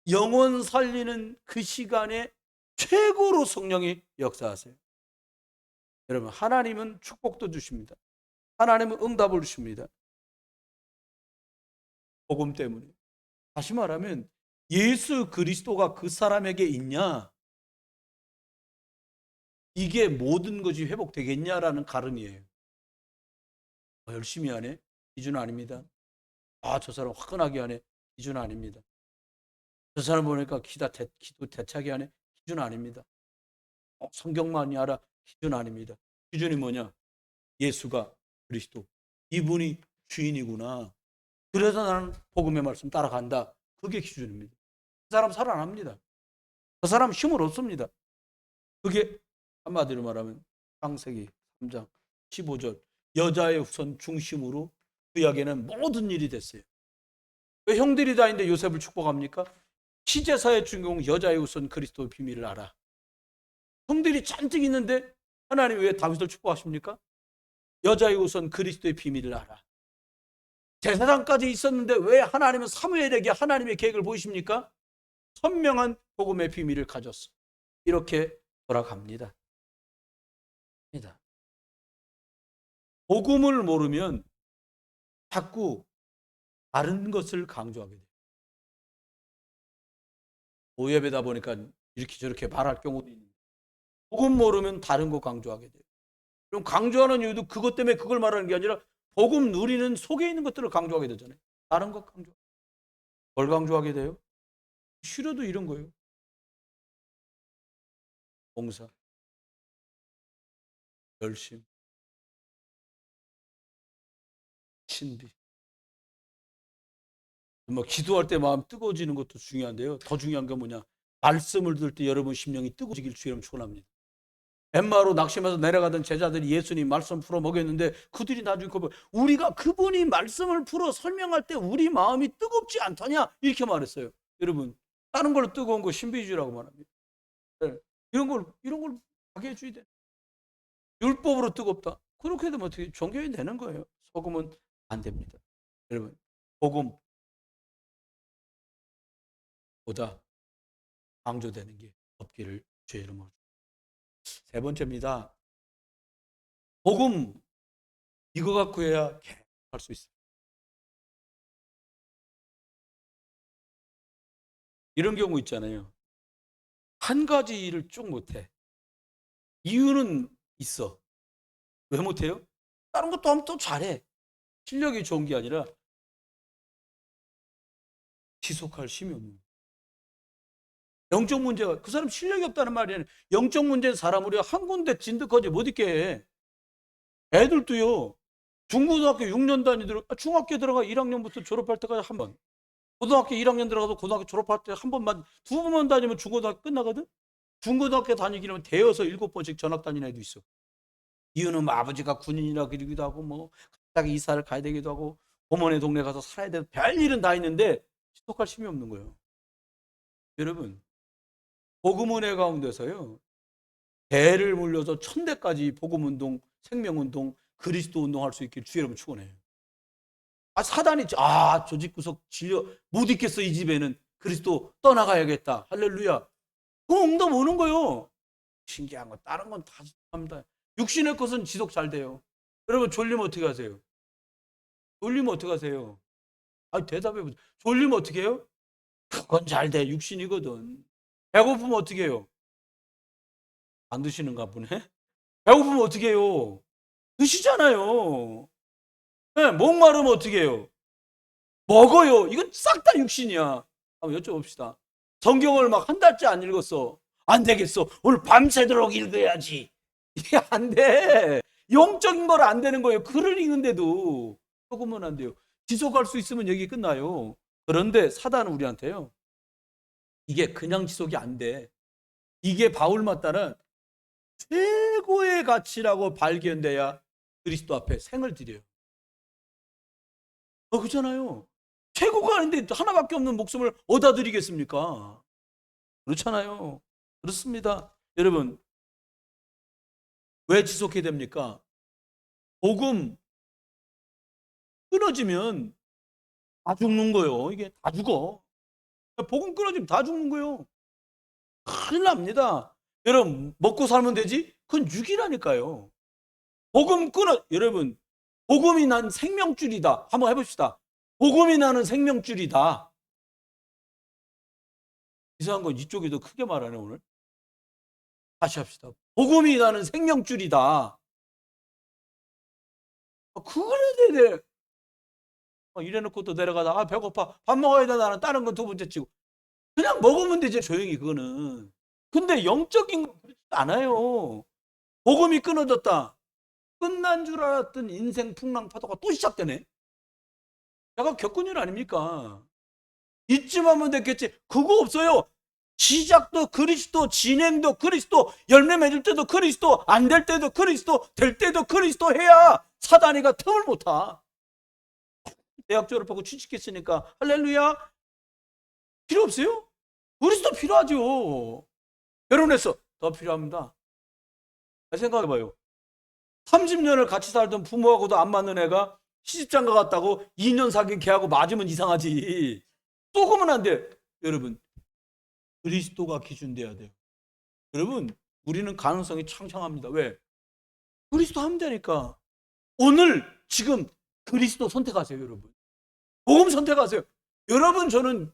영혼 살리는 그 시간에 최고로 성령이 역사하세요. 여러분, 하나님은 축복도 주십니다. 하나님은 응답을 주십니다. 복음 때문에. 다시 말하면 예수 그리스도가 그 사람에게 있냐? 이게 모든 것이 회복되겠냐라는 가름이에요. 열심히 하네? 기준 아닙니다. 저 사람 화끈하게 하네? 기준 아닙니다. 저 사람 보니까 기도 대차게 하네? 기준 아닙니다. 성경만이 알아? 기준 아닙니다. 기준이 뭐냐? 예수가 그리스도. 이분이 주인이구나. 그래서 나는 복음의 말씀 따라간다. 그게 기준입니다. 그 사람 살아납니다. 그 사람 힘을 얻습니다. 그게 한마디로 말하면 창세기 3장 15절 여자의 후손 중심으로 그에게는 모든 일이 됐어요. 왜 형들이 다 있는데 요셉을 축복합니까? 시제사의 주인공 여자의 후손 그리스도의 비밀을 알아. 형들이 잔뜩 있는데 하나님 왜 다윗을 축복하십니까? 여자의 후손 그리스도의 비밀을 알아. 제사장까지 있었는데 왜 하나님은 사무엘에게 하나님의 계획을 보이십니까? 선명한 복음의 비밀을 가졌어. 이렇게 돌아갑니다. 복음을 모르면 자꾸 다른 것을 강조하게 돼요. 오예배다 보니까 이렇게 저렇게 말할 경우도 있는데 복음 모르면 다른 거 강조하게 돼요. 그럼 강조하는 이유도 그것 때문에 그걸 말하는 게 아니라 복음 누리는 속에 있는 것들을 강조하게 되잖아요. 다른 것 강조. 뭘 강조하게 돼요? 쉬려도 이런 거예요. 봉사. 열심, 신비. 뭐 기도할 때 마음 뜨거워지는 것도 중요한데요. 더 중요한 게 뭐냐? 말씀을 들을 때 여러분 심령이 뜨거워지길 주님 축원합니다. 엠마로 낙심해서 내려가던 제자들이 예수님 말씀 풀어 먹였는데 그들이 나중에 우리가 그분이 말씀을 풀어 설명할 때 우리 마음이 뜨겁지 않더냐 이렇게 말했어요. 여러분 다른 걸로 뜨거운 거 신비주의라고 말합니다. 네. 이런 걸 하게 해줘야 돼. 율법으로 뜨겁다. 그렇게 되면 어떻게 종교에 되는 거예요. 소금은 안 됩니다. 여러분 복음보다 강조되는 게 없기를 주의 이름으로. 세 번째입니다. 복음 이거 갖고 해야 할 수 있어요. 이런 경우 있잖아요. 한 가지 일을 쭉 못해. 이유는 있어. 왜 못해요? 다른 것도 하면 또 잘해. 실력이 좋은 게 아니라 지속할 힘이 없는 거예요. 영적 문제가 그 사람 실력이 없다는 말이 아니라 영적 문제는 사람 우리가 한 군데 진득하지 못 있게 해. 애들도요. 중고등학교 6년 중학교 들어가 1학년부터 졸업할 때까지 한 번. 고등학교 1학년 들어가서 고등학교 졸업할 때 한 번만, 두 번만 다니면 중고등학교 끝나거든? 중고등학교 다니기는 대여서 7번씩 전학 다니는 애도 있어. 이유는 뭐 아버지가 군인이라 그러기도 하고, 뭐, 갑자기 이사를 가야 되기도 하고, 어머니 동네 가서 살아야 되고, 별일은 다 있는데, 지속할 힘이 없는 거예요. 여러분, 복음은혜 가운데서요, 대를 물려서 1000대까지 복음운동, 생명운동, 그리스도 운동할 수 있길 주의 여러분 축원해요. 사단이 조직 구석 질려 못 있겠어 이 집에는 그리스도 떠나가야겠다 할렐루야. 그 응답 오는 거요. 신기한 거 다른 건 다 합니다. 육신의 것은 지속 잘 돼요. 여러분 졸리면 어떻게 하세요? 졸리면 어떻게 하세요? 대답해 보세요. 졸리면 어떻게 해요? 그건 잘 돼. 육신이거든. 배고프면 어떻게 해요? 안 드시는가 보네. 배고프면 어떻게 해요? 드시잖아요. 네, 목마르면 어떻게 해요? 먹어요. 이건 싹 다 육신이야. 한번 여쭤봅시다. 성경을 막 한 달째 안 읽었어. 안 되겠어. 오늘 밤새도록 읽어야지. 이게 안 돼. 영적인 걸 안 되는 거예요. 글을 읽는데도 조금은 안 돼요. 지속할 수 있으면 여기 끝나요. 그런데 사단은 우리한테요. 이게 그냥 지속이 안 돼. 이게 바울 맞다는 최고의 가치라고 발견돼야 그리스도 앞에 생을 드려요. 그렇잖아요. 최고가 아닌데 하나밖에 없는 목숨을 어디다 드리겠습니까? 그렇잖아요. 그렇습니다. 여러분, 왜 지속해야 됩니까? 복음 끊어지면 다 죽는 거예요. 이게 다 죽어. 복음 끊어지면 다 죽는 거예요. 큰일 납니다. 여러분, 먹고 살면 되지? 그건 육이라니까요. 여러분, 복음이 난 생명줄이다. 한번 해봅시다. 복음이 나는 생명줄이다. 이상한 건 이쪽이 더 크게 말하네, 오늘. 다시 합시다. 복음이 나는 생명줄이다. 그래, 네. 이래놓고 또 내려가다, 배고파. 밥 먹어야 돼. 나는 다른 건 두 번째 치고. 그냥 먹으면 되죠, 조용히, 그거는. 근데 영적인 거 그렇지 않아요. 복음이 끊어졌다. 끝난 줄 알았던 인생 풍랑 파도가 또 시작되네. 제가 겪은 일 아닙니까? 이쯤 하면 됐겠지. 그거 없어요. 시작도 그리스도, 진행도 그리스도, 열매 맺을 때도 그리스도, 안 될 때도 그리스도, 될 때도 그리스도 해야 사단이가 틈을 못 타. 대학 졸업하고 취직했으니까 할렐루야. 필요 없어요? 그리스도 필요하죠. 결혼해서 더 필요합니다. 생각해봐요. 30년을 같이 살던 부모하고도 안 맞는 애가 시집장가 갔다고 2년 사귄 걔하고 맞으면 이상하지. 쏘으면 안 돼. 여러분, 그리스도가 기준 돼야 돼요. 여러분, 우리는 가능성이 창창합니다. 왜? 그리스도 하면 되니까. 오늘 지금 그리스도 선택하세요, 여러분. 복음 선택하세요. 여러분, 저는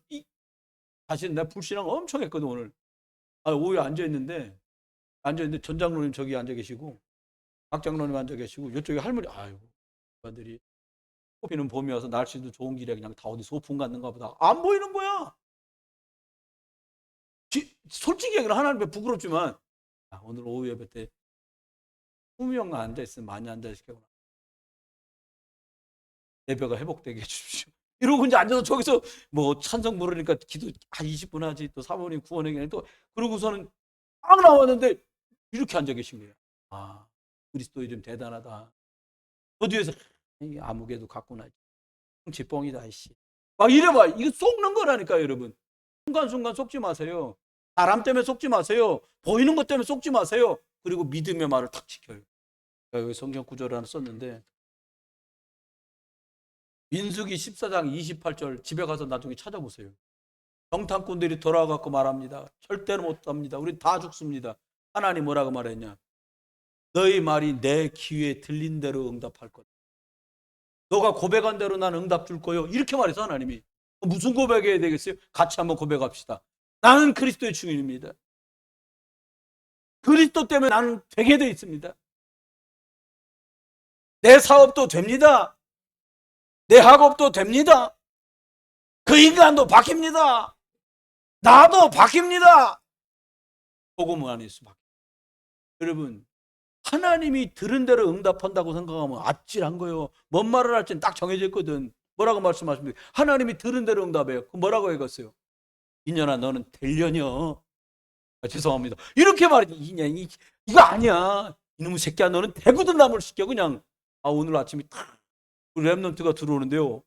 사실 내가 불신앙 엄청 했거든, 오늘. 오후에 앉아있는데 전 장로님 저기 앉아 계시고 박 장로님 앉아 계시고 이쪽에 할머니 아이고 사람들이 꽃피는 봄이 와서 날씨도 좋은 길에 그냥 다 어디 소풍 갔는가 보다 안 보이는 거야. 솔직히 얘기를 하나님 앞에 부끄럽지만 오늘 오후 예배 때 20명 앉아있으면 많이 앉아있을 예배가 회복되게 해주십시오. 이러고 이제 앉아서 저기서 뭐 찬송 부르니까 기도 한 20분 하지, 또 사모님 구원회견에 또 그러고서는 딱 나왔는데 이렇게 앉아 계신 거예요. 아, 그리스도 이름 대단하다. 저 뒤에서 아무개도 갖구나, 지뻥이다 이씨, 막 이래봐. 이거 속는 거라니까요, 여러분. 순간순간 속지 마세요. 사람 때문에 속지 마세요. 보이는 것 때문에 속지 마세요. 그리고 믿음의 말을 탁 지켜요. 여기 성경 구절을 하나 썼는데, 민수기 14장 28절 집에 가서 나중에 찾아보세요. 정탐꾼들이 돌아와갖고 말합니다. 절대로 못합니다. 우리 다 죽습니다. 하나님 뭐라고 말했냐? 너희 말이 내 귀에 들린 대로 응답할 거다. 너가 고백한 대로 난 응답 줄 거요. 이렇게 말해서 하나님이. 무슨 고백해야 되겠어요? 같이 한번 고백합시다. 나는 그리스도의 증인입니다. 그리스도 때문에 나는 되게 돼 있습니다. 내 사업도 됩니다. 내 학업도 됩니다. 그 인간도 바뀝니다. 나도 바뀝니다. 복음 안에서 바뀝니다. 여러분, 하나님이 들은 대로 응답한다고 생각하면 아찔한 거예요. 뭔 말을 할지는 딱 정해져 있거든. 뭐라고 말씀하십니까? 하나님이 들은 대로 응답해요. 그럼 뭐라고 해갔어요? 이년아, 너는 될려녀. 죄송합니다. 이렇게 말해. 이거 아니야. 이놈의 새끼야, 너는 대구든 나무를 시켜 그냥. 오늘 아침에 탁 랩런트가 들어오는데요.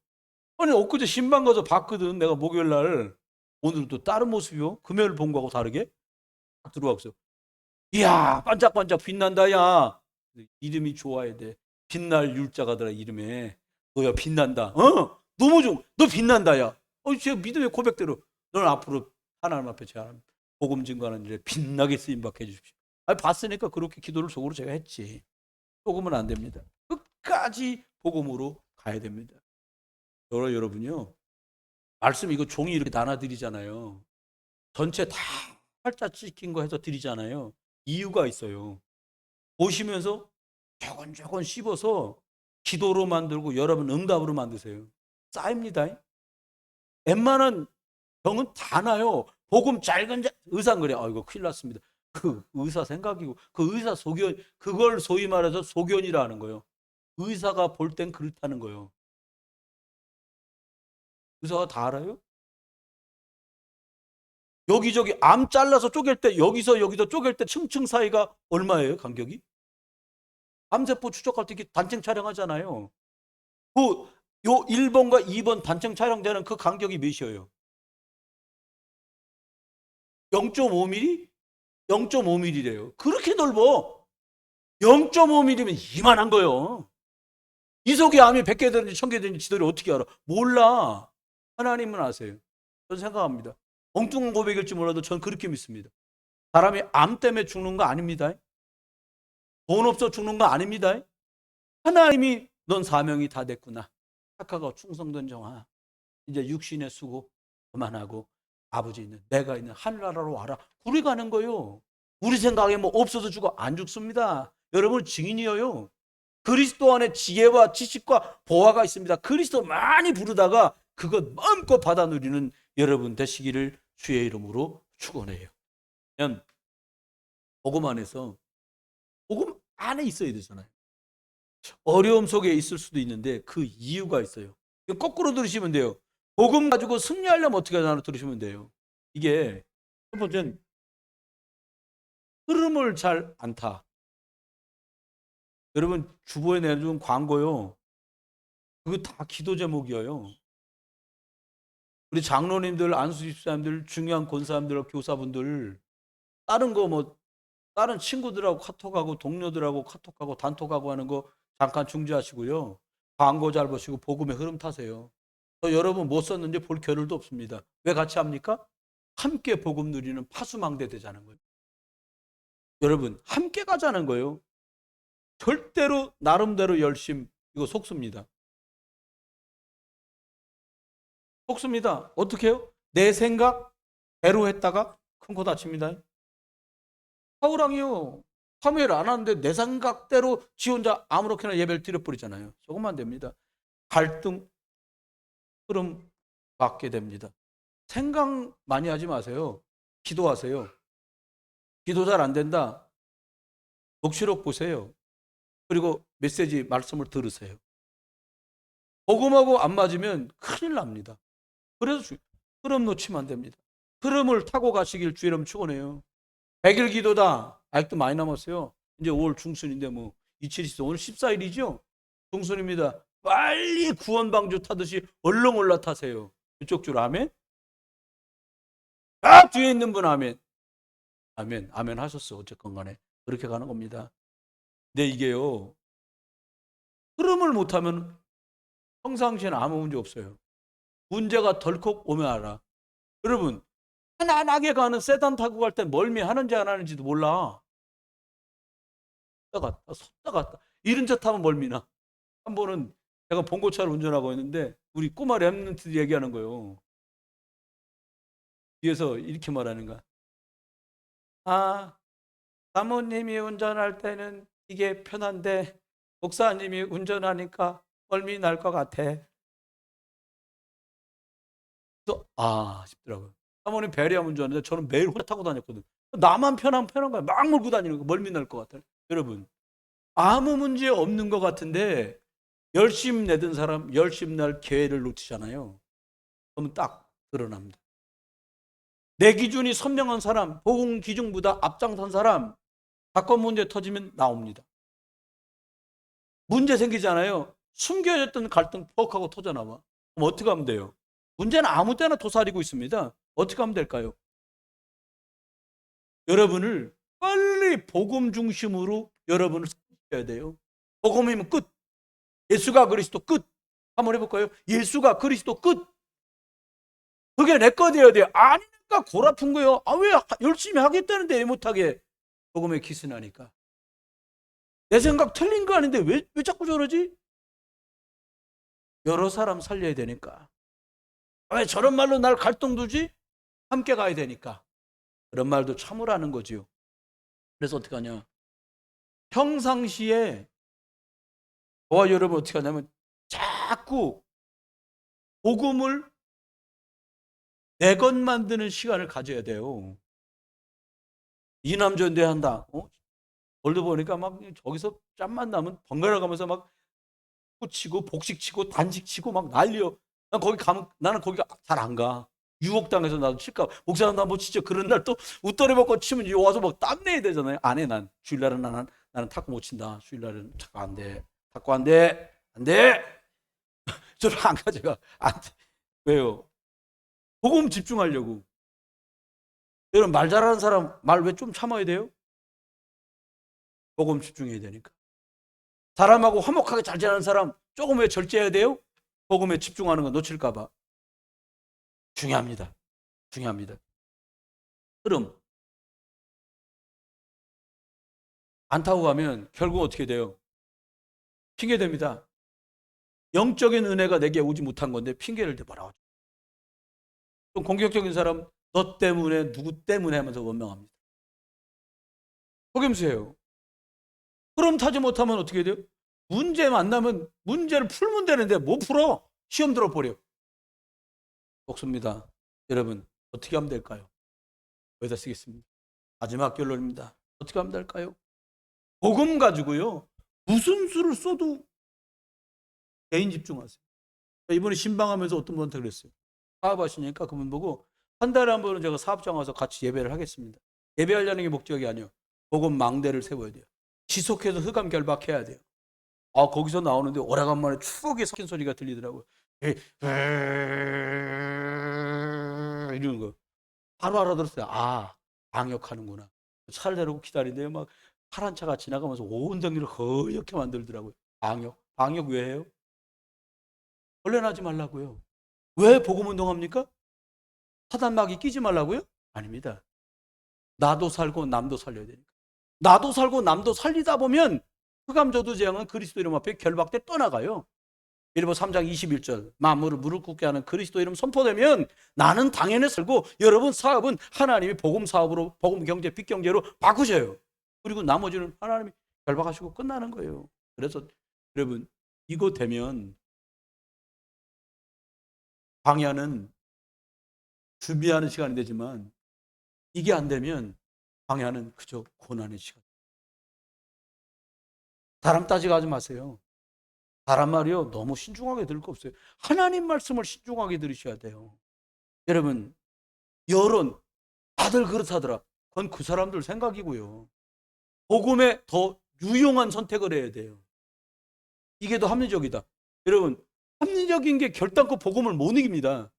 아니, 엊그제 신방 가서 봤거든. 내가 목요일 날. 오늘은 또 다른 모습이요. 금요일 본 거하고 다르게 딱 들어왔어요. 이야, 반짝반짝 빛난다. 야, 이름이 좋아야 돼. 빛날 율자가더라 이름에. 너야 빛난다. 너무 좋아. 너 빛난다. 야, 제가 믿음의 고백대로 너는 앞으로 하나님 앞에 제가 복음 증거하는 일에 빛나게 쓰임 받게 해주십시오. 봤으니까 그렇게 기도를 속으로 제가 했지. 속으면 안 됩니다. 끝까지 복음으로 가야 됩니다. 여러분요, 말씀 이거 종이 이렇게 나눠드리잖아요. 전체 다 팔자 찍힌 거 해서 드리잖아요. 이유가 있어요. 보시면서 조금 씹어서 기도로 만들고 여러분 응답으로 만드세요. 쌓입니다. 웬만한 병은 다 나요. 복음 짧은 의사 그래. 이거 큰일 났습니다. 그 의사 생각이고, 그 의사 소견, 그걸 소위 말해서 소견이라는 거예요. 의사가 볼 땐 그렇다는 거예요. 의사가 다 알아요? 여기저기 암 잘라서 쪼갤 때, 여기서 쪼갤 때 층층 사이가 얼마예요, 간격이? 암세포 추적할 때 이렇게 단층 촬영하잖아요. 요 1번과 2번 단층 촬영되는 그 간격이 몇이에요? 0.5mm? 0.5mm래요. 그렇게 넓어. 0.5mm면 이만한 거예요. 이 속에 암이 100개 되는지 1000개 되는지 지들이 어떻게 알아? 몰라. 하나님은 아세요. 저는 생각합니다. 엉뚱한 고백일지 몰라도 전 그렇게 믿습니다. 사람이 암 때문에 죽는 거 아닙니다. 돈 없어 죽는 거 아닙니다. 하나님이 넌 사명이 다 됐구나. 착하고 충성된 정아. 이제 육신의 수고 그만하고 아버지 있는, 내가 있는 하늘나라로 와라. 우리 가는 거요. 우리 생각에 뭐 없어서 죽어 안 죽습니다. 여러분 증인이에요. 그리스도 안에 지혜와 지식과 보화가 있습니다. 그리스도 많이 부르다가 그것 마음껏 받아 누리는 여러분 되시기를 주의 이름으로 축원해요. 복음 안에서, 복음 안에 있어야 되잖아요. 어려움 속에 있을 수도 있는데 그 이유가 있어요. 거꾸로 들으시면 돼요. 복음 가지고 승리하려면 어떻게 하나 들으시면 돼요. 이게 첫 번째는 흐름을 잘 안 타. 여러분 주보에 내준 광고요. 그거 다 기도 제목이에요. 우리 장로님들, 안수집사님들, 중요한 권사님들, 교사분들 다른 거 뭐 다른 친구들하고 카톡하고 동료들하고 카톡하고 단톡하고 하는 거 잠깐 중지하시고요. 광고 잘 보시고 복음의 흐름 타세요. 여러분 못 썼는지 볼 겨를도 없습니다. 왜 같이 합니까? 함께 복음 누리는 파수망대 되자는 거예요. 여러분 함께 가자는 거예요. 절대로 나름대로 열심, 이거 속습니다. 속습니다. 어떻게 해요? 내 생각 대로 했다가 큰 코 다칩니다. 사우랑이요. 참여를 안 하는데 내 생각대로 지 혼자 아무렇게나 예배를 드려버리잖아요. 조금만 됩니다. 갈등, 흐름 받게 됩니다. 생각 많이 하지 마세요. 기도하세요. 기도 잘 안 된다. 녹취록 보세요. 그리고 메시지 말씀을 들으세요. 복음하고 안 맞으면 큰일 납니다. 그래서 흐름 놓치면 안 됩니다. 흐름을 타고 가시길 주의 이름 축원해요. 100일 기도다. 아직도 많이 남았어요. 이제 5월 중순인데 뭐 이틀 있어. 오늘 14일이죠? 중순입니다. 빨리 구원방주 타듯이 얼렁 올라타세요. 이쪽 줄 아멘? 아, 뒤에 있는 분 아멘. 아멘. 아멘 하셨어. 어쨌건 간에. 그렇게 가는 겁니다. 근데 이게요. 흐름을 못하면 평상시에는 아무 문제 없어요. 문제가 덜컥 오면 알아. 여러분, 편안하게 가는 세단 타고 갈 때 멀미하는지 안 하는지도 몰라. 섰다 갔다, 섰다 갔다. 이런 차 타면 멀미나. 한 번은 제가 봉고차를 운전하고 있는데 우리 꼬마 랩런트들이 얘기하는 거예요. 뒤에서 이렇게 말하는 거야. 아, 사모님이 운전할 때는 이게 편한데 목사님이 운전하니까 멀미 날 것 같아. 또 싶더라고요. 사모님 배려하면 운전하는데 저는 매일 혼자 타고 다녔거든. 나만 편한 거야. 막 몰고 다니는 거 멀미 날 것 같아요. 여러분, 아무 문제 없는 것 같은데 열심 내던 사람 열심 날 기회를 놓치잖아요. 그러면 딱 드러납니다. 내 기준이 선명한 사람, 복음 기준보다 앞장선 사람, 사건 문제 터지면 나옵니다. 문제 생기잖아요. 숨겨졌던 갈등 퍽 하고 터져나와. 그럼 어떻게 하면 돼요? 문제는 아무 때나 도사리고 있습니다. 어떻게 하면 될까요? 여러분을 빨리 복음 중심으로 여러분을 시켜야 돼요. 복음이면 끝. 예수가 그리스도 끝. 한번 해볼까요? 예수가 그리스도 끝. 그게 내 거 되어야 돼요. 아니니까 골 아픈 거예요. 왜 열심히 하겠다는데 왜 못하게? 복음에 키스나니까. 내 생각 틀린 거 아닌데 왜 자꾸 저러지? 여러 사람 살려야 되니까. 왜 저런 말로 날 갈등 두지? 함께 가야 되니까. 그런 말도 참으라는 거지요. 그래서 어떻게 하냐? 평상시에 저와 여러분 어떻게 하냐면 자꾸 복음을 내 것 만드는 시간을 가져야 돼요. 이남전대한다. 얼른 보니까 막 저기서 짬만 나면 번갈아 가면서 막 치고 복식치고 단식치고 막 난리요. 난 거기 가면 나는 거기 잘 안 가. 유혹당해서 나도 칠까. 목사님 나뭐 진짜 그런 날 또 웃더리 먹고 치면 와서 막 땀내야 되잖아요. 안 해. 난 주일날은 나는 탁구 못 친다. 주일날은 탁구 안 돼. 탁구 안 돼. 안 돼. 저를 안 가져가. 안 돼. 왜요? 복음 집중하려고. 여러분 말 잘하는 사람 말 왜 좀 참아야 돼요? 복음 집중해야 되니까. 사람하고 화목하게 잘 지내는 사람 조금 왜 절제해야 돼요? 복음에 집중하는 거 놓칠까 봐. 중요합니다. 중요합니다. 흐름. 안 타고 가면 결국 어떻게 돼요? 핑계 됩니다. 영적인 은혜가 내게 오지 못한 건데 핑계를 대봐라. 좀 공격적인 사람 너 때문에 누구 때문에 하면서 원망합니다. 속임수예요. 흐름 타지 못하면 어떻게 돼요? 문제 만나면 문제를 풀면 되는데 못 풀어. 시험 들어버려. 복습니다. 여러분 어떻게 하면 될까요? 여기다 쓰겠습니다. 마지막 결론입니다. 어떻게 하면 될까요? 복음 가지고요. 무슨 수를 써도 개인 집중하세요. 이번에 신방하면서 어떤 분한테 그랬어요. 사업하시니까 그분 보고 한 달에 한 번은 제가 사업장 와서 같이 예배를 하겠습니다. 예배하려는 게 목적이 아니에요. 복음 망대를 세워야 돼요. 지속해서 흑암 결박해야 돼요. 거기서 나오는데 오래간만에 추억의 섞인 소리가 들리더라고요. 이러는 거. 바로 알아들었어요. 방역하는구나. 차를 대놓고 기다리는데 막 파란 차가 지나가면서 온 덩이를 허옇게 만들더라고요. 방역 왜 해요? 벌레 나지 말라고요. 왜 복음 운동합니까? 사단막이 끼지 말라고요? 아닙니다. 나도 살고 남도 살려야 되니까. 나도 살고 남도 살리다 보면 흑암저도 재앙은 그리스도 이름 앞에 결박돼 떠나가요. 빌보 3장 21절 만물을 무릎 꿇게 하는 그리스도 이름 선포되면 나는 당연히 살고 여러분 사업은 하나님이 복음 사업으로 복음 경제 빚 경제로 바꾸셔요. 그리고 나머지는 하나님이 결박하시고 끝나는 거예요. 그래서 여러분 이거 되면 광야는 준비하는 시간이 되지만 이게 안 되면 광야는 그저 고난의 시간. 사람 따지고 하지 마세요. 사람 말이요, 너무 신중하게 들을 거 없어요. 하나님 말씀을 신중하게 들으셔야 돼요. 여러분, 여론 다들 그렇다더라. 그건 그 사람들 생각이고요. 복음에 더 유용한 선택을 해야 돼요. 이게 더 합리적이다. 여러분, 합리적인 게 결단코 복음을 못 이깁니다.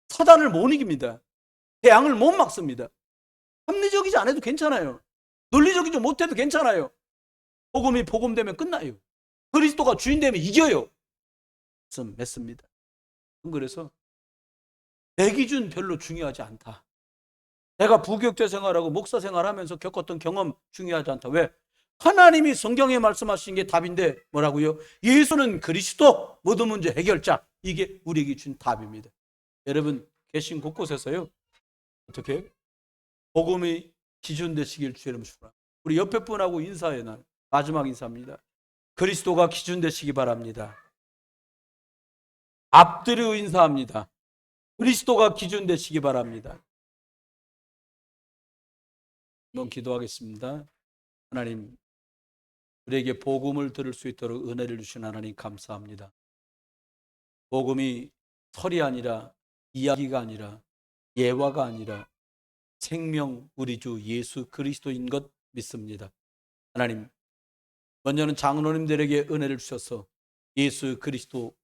사단을 못 이깁니다. 재앙을 못 막습니다. 합리적이지 않아도 괜찮아요. 논리적이지 못해도 괜찮아요. 복음이 복음되면 끝나요. 그리스도가 주인 되면 이겨요. 맺습니다. 그래서 내 기준 별로 중요하지 않다. 내가 부교육자 생활하고 목사 생활하면서 겪었던 경험 중요하지 않다. 왜? 하나님이 성경에 말씀하신 게 답인데 뭐라고요? 예수는 그리스도, 모든 문제 해결자. 이게 우리에게 준 답입니다. 여러분 계신 곳곳에서요, 어떻게 복음이 기준 되시길 주의 이름으로 축원합니다. 우리 옆에 분하고 인사해. 난 마지막 인사입니다. 그리스도가 기준 되시기 바랍니다. 앞들여 인사합니다. 그리스도가 기준 되시기 바랍니다. 한번 기도하겠습니다. 하나님, 우리에게 복음을 들을 수 있도록 은혜를 주신 하나님 감사합니다. 복음이 설이 아니라, 이야기가 아니라, 예화가 아니라 생명, 우리 주 예수 그리스도인 것 믿습니다. 하나님, 먼저는 장로님들에게 은혜를 주셔서 예수 그리스도,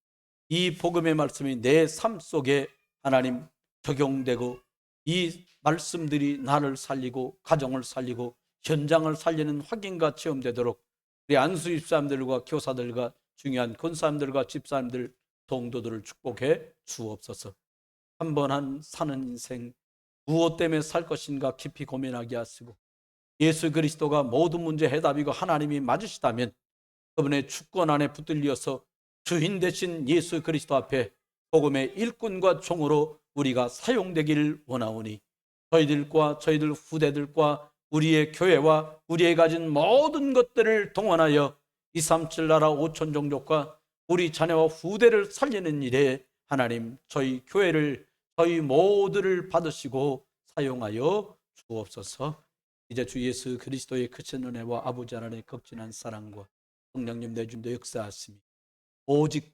이 복음의 말씀이 내 삶 속에 하나님 적용되고, 이 말씀들이 나를 살리고 가정을 살리고 현장을 살리는 확인과 체험되도록 우리 안수 집사님들과 교사들과 중요한 권사님들과 집사님들, 동도들을 축복해 주옵소서. 한 번 한 사는 인생 무엇 때문에 살 것인가 깊이 고민하게 하시고, 예수 그리스도가 모든 문제 해답이고 하나님이 맞으시다면 그분의 주권 안에 붙들려서 주인 되신 예수 그리스도 앞에 복음의 일꾼과 종으로 우리가 사용되기를 원하오니, 저희들과 저희들 후대들과 우리의 교회와 우리의 가진 모든 것들을 동원하여 237 나라 5천 종족과 우리 자녀와 후대를 살리는 일에 하나님 저희 교회를, 저희 모두를 받으시고 사용하여 주옵소서. 이제 주 예수 그리스도의 크신 은혜와 아버지 하나님의 극진한 사랑과 성령님 내주님도 역사하시며 오직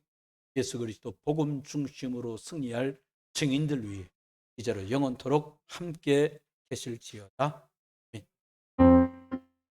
예수 그리스도 복음 중심으로 승리할 증인들 위해 이제로 영원토록 함께 계실지어다.